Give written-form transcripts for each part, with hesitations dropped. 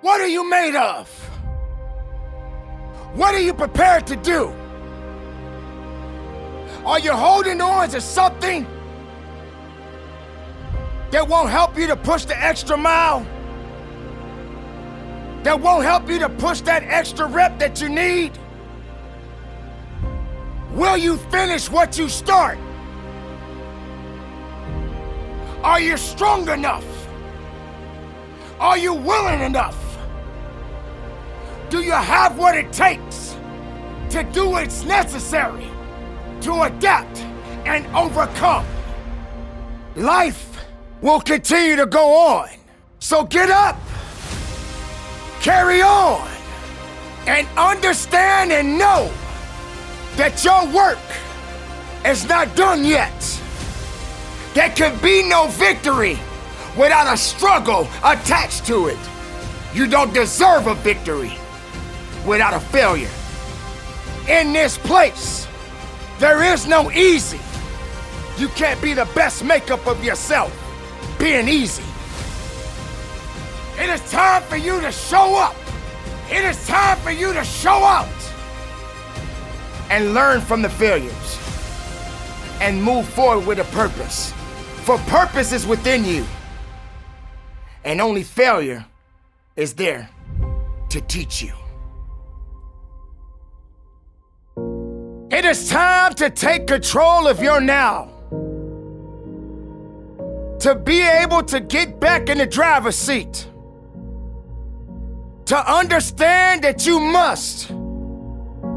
What are you made of? What are you prepared to do? Are you holding on to something that won't help you to push the extra mile? That won't help you to push that extra rep that you need? Will you finish what you start? Are you strong enough? Are you willing enough? Do you have what it takes to do what's necessary to adapt and overcome? Life will continue to go on. So get up, carry on, and understand and know that your work is not done yet. There can be no victory without a struggle attached to it. You don't deserve a victory without a failure. In this place, there is no easy. You can't be the best makeup of yourself being easy. It is time for you to show up. It is time for you to show out and learn from the failures and move forward with a purpose. For purpose is within you, and only failure is there to teach you. It is time to take control of your now. To be able to get back in the driver's seat. To understand that you must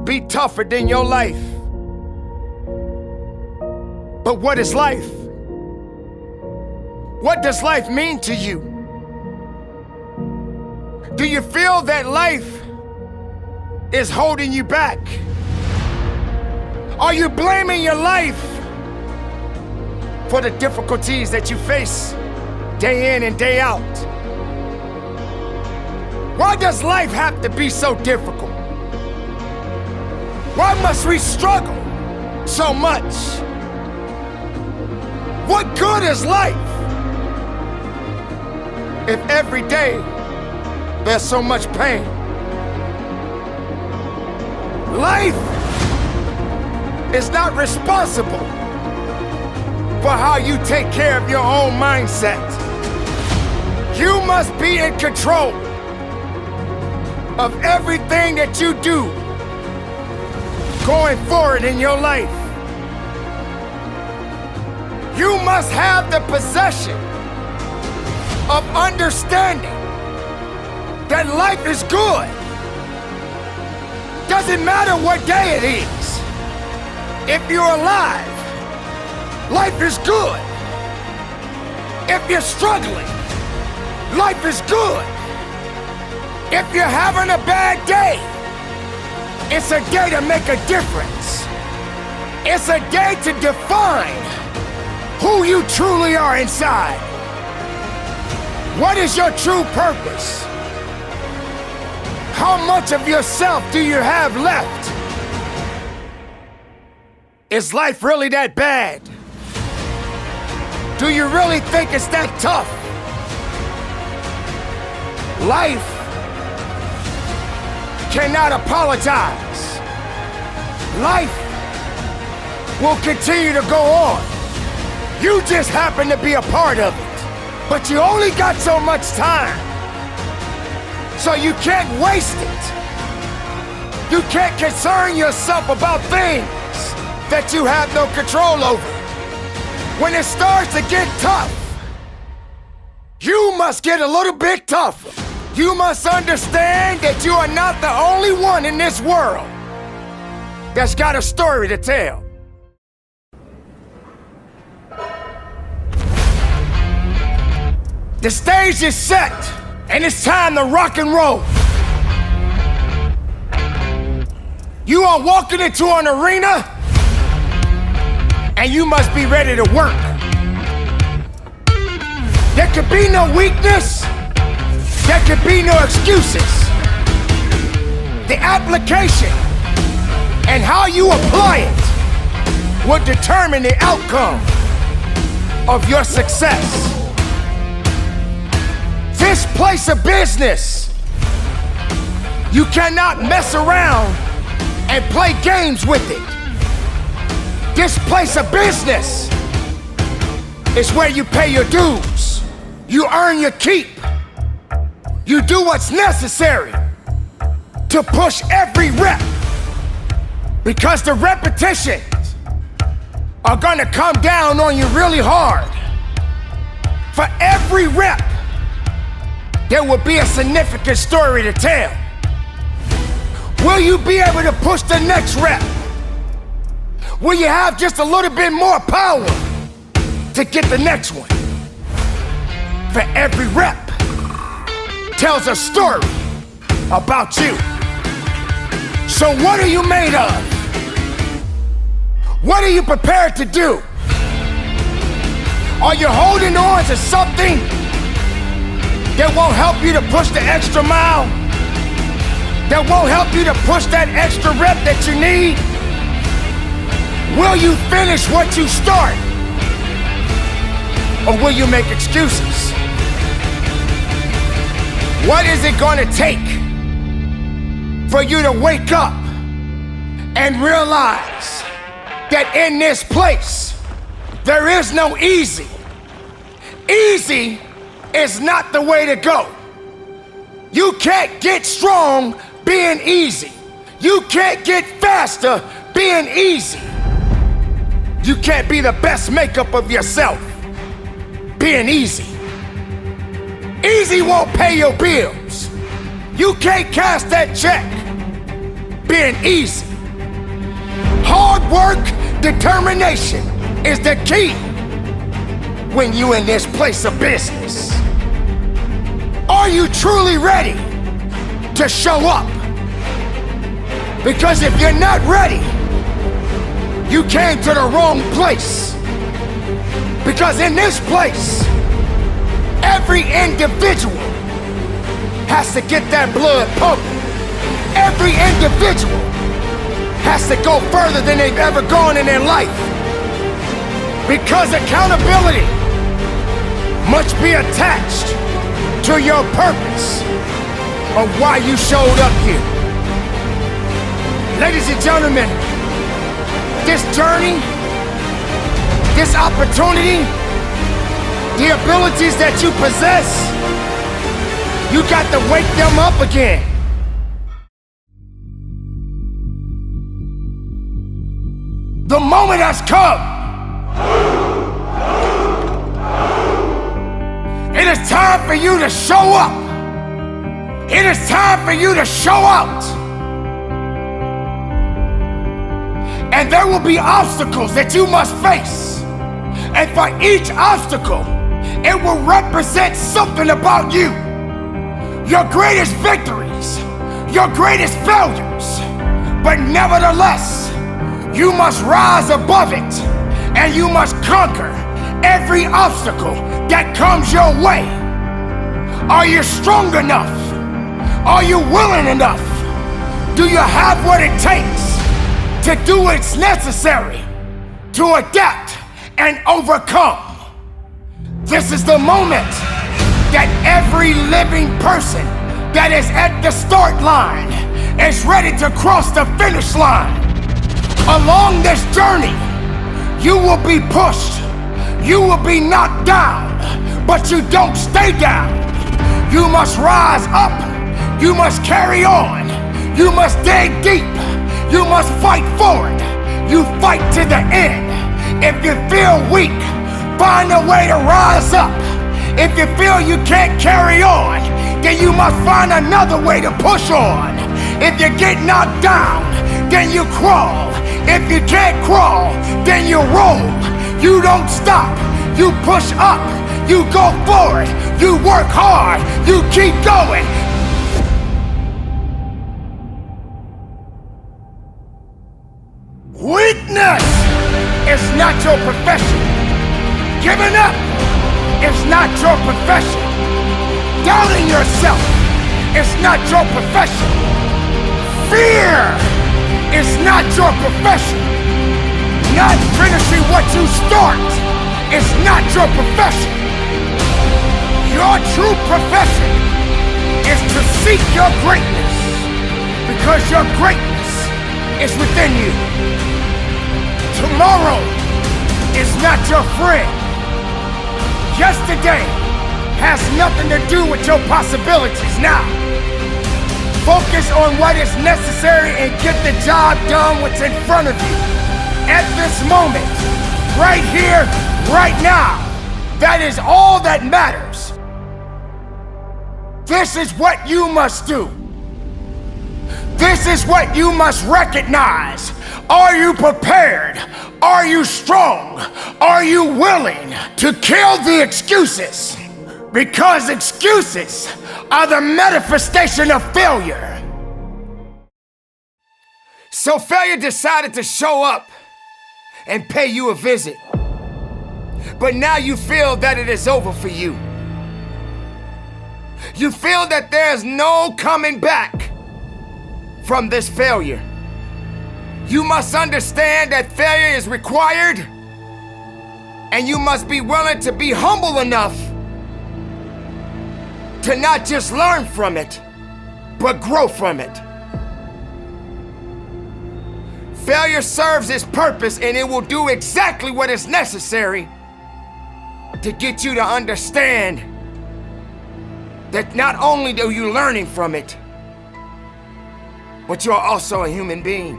be tougher than your life. But what is life? What does life mean to you? Do you feel that life is holding you back? Are you blaming your life for the difficulties that you face day in and day out? Why does life have to be so difficult? Why must we struggle so much? What good is life if every day there's so much pain? Life is not responsible for how you take care of your own mindset. You must be in control of everything that you do going forward in your life. You must have the possession of understanding that life is good. Doesn't matter what day it is. If you're alive, life is good. If you're struggling, life is good. If you're having a bad day, it's a day to make a difference. It's a day to define who you truly are inside. What is your true purpose? How much of yourself do you have left? Is life really that bad? Do you really think it's that tough? Life cannot apologize. Life will continue to go on. You just happen to be a part of it. But you only got so much time. So you can't waste it. You can't concern yourself about things that you have no control over. When it starts to get tough, you must get a little bit tougher. You must understand that you are not the only one in this world that's got a story to tell. The stage is set, and it's time to rock and roll. You are walking into an arena, and you must be ready to work. There could be no weakness. There could be no excuses. The application and how you apply it will determine the outcome of your success. This place of business You cannot mess around and play games with it. This place of business is where you pay your dues. You earn your keep. You do what's necessary to push every rep, because the repetitions are gonna come down on you really hard. For every rep, there will be a significant story to tell. Will you be able to push the next rep? Will you have just a little bit more power to get the next one? For every rep tells a story about you. So what are you made of? What are you prepared to do? Are you holding on to something that won't help you to push the extra mile? That won't help you to push that extra rep that you need? Will you finish what you start? Or will you make excuses? What is it gonna take for you to wake up and realize that in this place, there is no easy? Easy is not the way to go. You can't get strong being easy. You can't get faster being easy. You can't be the best makeup of yourself being easy. Easy won't pay your bills. You can't cash that check being easy. Hard work, determination is the key when you in this place of business. Are you truly ready to show up? Because if you're not ready, you came to the wrong place. Because in this place, every individual has to get that blood pumping. Every individual has to go further than they've ever gone in their life. Because accountability must be attached to your purpose of why you showed up here. Ladies and gentlemen, this journey, this opportunity, the abilities that you possess, you got to wake them up again. The moment has come. It is time for you to show up. It is time for you to show out. And there will be obstacles that you must face. And for each obstacle, it will represent something about you. Your greatest victories, your greatest failures. But nevertheless, you must rise above it, and you must conquer every obstacle that comes your way. Are you strong enough? Are you willing enough? Do you have what it takes to do what's necessary to adapt and overcome? This is the moment that every living person that is at the start line is ready to cross the finish line. Along this journey, you will be pushed, you will be knocked down, but you don't stay down. You must rise up, you must carry on, you must dig deep, you must fight forward, you fight to the end. If you feel weak, find a way to rise up. If you feel you can't carry on, then you must find another way to push on. If you get knocked down, then you crawl. If you can't crawl, then you roll. You don't stop, you push up, you go forward, you work hard, you keep going. Weakness is not your profession. Giving up is not your profession. Doubting yourself is not your profession. Fear is not your profession. Not finishing what you start is not your profession. Your true profession is to seek your greatness because your greatness is within you. Tomorrow is not your friend. Yesterday has nothing to do with your possibilities now. Focus on what is necessary and get the job done what's in front of you. At this moment, right here, right now. That is all that matters. This is what you must do. This is what you must recognize. Are you prepared? Are you strong? Are you willing to kill the excuses? Because excuses are the manifestation of failure. So failure decided to show up and pay you a visit. But now you feel that it is over for you. You feel that there is no coming back from this failure. You must understand that failure is required, and you must be willing to be humble enough to not just learn from it, but grow from it. Failure serves its purpose, and it will do exactly what is necessary to get you to understand that not only are you learning from it, but you're also a human being.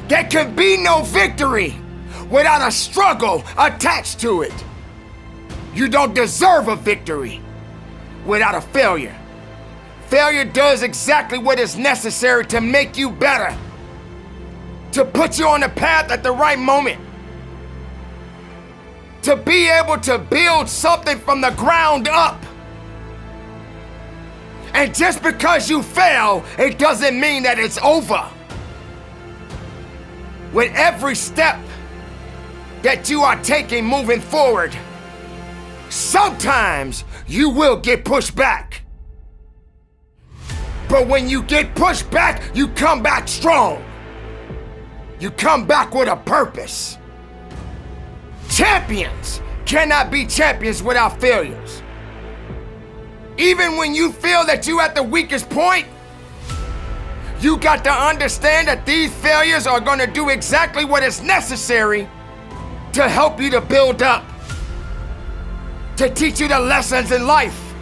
There can be no victory without a struggle attached to it. You don't deserve a victory without a failure. Failure does exactly what is necessary to make you better, to put you on the path at the right moment, to be able to build something from the ground up. And just because you fail, it doesn't mean that it's over. With every step that you are taking moving forward, sometimes you will get pushed back. But when you get pushed back, you come back strong. You come back with a purpose. Champions cannot be champions without failures. Even when you feel that you're at the weakest point, you got to understand that these failures are going to do exactly what is necessary to help you to build up, to teach you the lessons in life,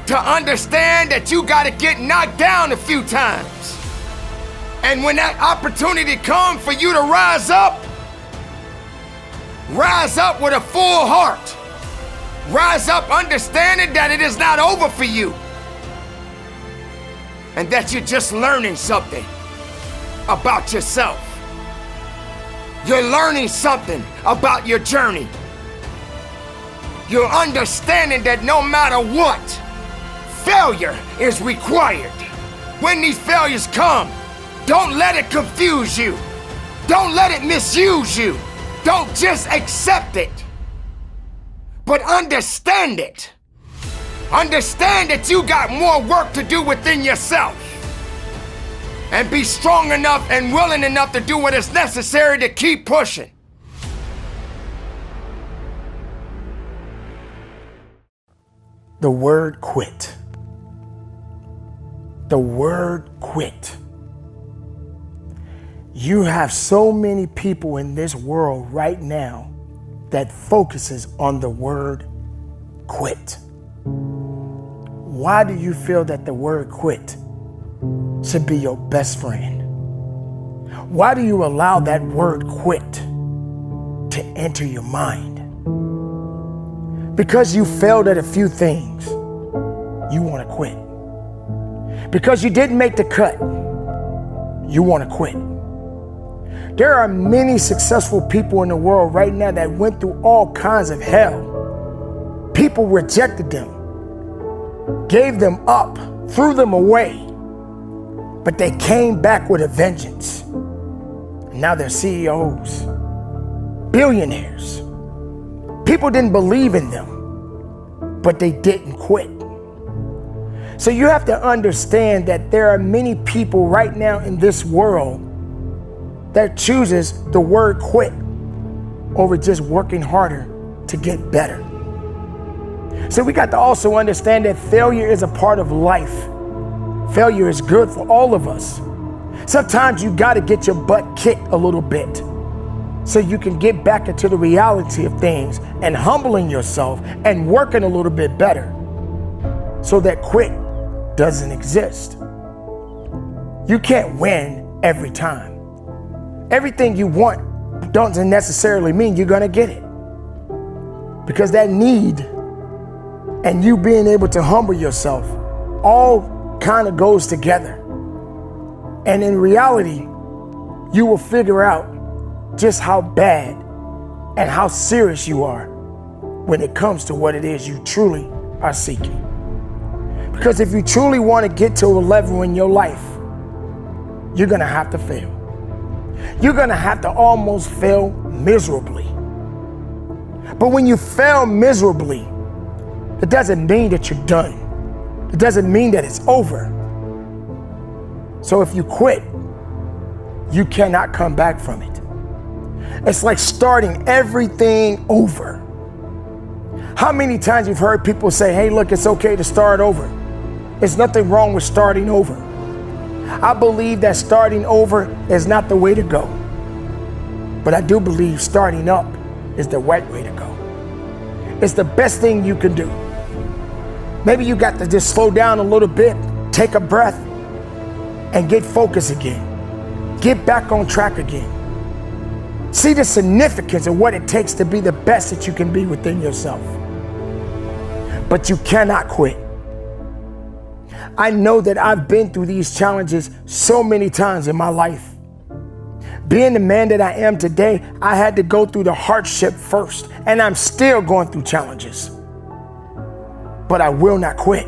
to understand that you got to get knocked down a few times. And when that opportunity comes for you to rise up with a full heart. Rise up understanding that it is not over for you, and that you're just learning something about yourself. You're learning something about your journey. You're understanding that no matter what, failure is required. When these failures come, don't let it confuse you. Don't let it misuse you. Don't just accept it, but understand it. Understand that you got more work to do within yourself. And be strong enough and willing enough to do what is necessary to keep pushing. The word quit. The word quit. You have so many people in this world right now that focuses on the word quit. Why do you feel that the word quit should be your best friend? Why do you allow that word quit to enter your mind? Because you failed at a few things, you want to quit. Because you didn't make the cut, you want to quit. There are many successful people in the world right now that went through all kinds of hell. People rejected them, gave them up, threw them away, but they came back with a vengeance. Now they're CEOs, billionaires. People didn't believe in them, but they didn't quit. So you have to understand that there are many people right now in this world that chooses the word quit over just working harder to get better. So we got to also understand that failure is a part of life. Failure is good for all of us. Sometimes you got to get your butt kicked a little bit so you can get back into the reality of things and humbling yourself and working a little bit better so that quit doesn't exist. You can't win every time. Everything you want doesn't necessarily mean you're going to get it, because that need and you being able to humble yourself all kind of goes together. And in reality, you will figure out just how bad and how serious you are when it comes to what it is you truly are seeking. Because if you truly want to get to a level in your life, you're going to have to fail. You're going to have to almost fail miserably. But when you fail miserably, it doesn't mean that you're done. It doesn't mean that it's over. So if you quit, you cannot come back from it. It's like starting everything over. How many times you've heard people say, hey, look, it's okay to start over. There's nothing wrong with starting over. I believe that starting over is not the way to go. But I do believe starting up is the right way to go. It's the best thing you can do. Maybe you got to just slow down a little bit, take a breath, and get focused again. Get back on track again. See the significance of what it takes to be the best that you can be within yourself. But you cannot quit. I know that I've been through these challenges so many times in my life. Being the man that I am today, I had to go through the hardship first, and I'm still going through challenges. But I will not quit.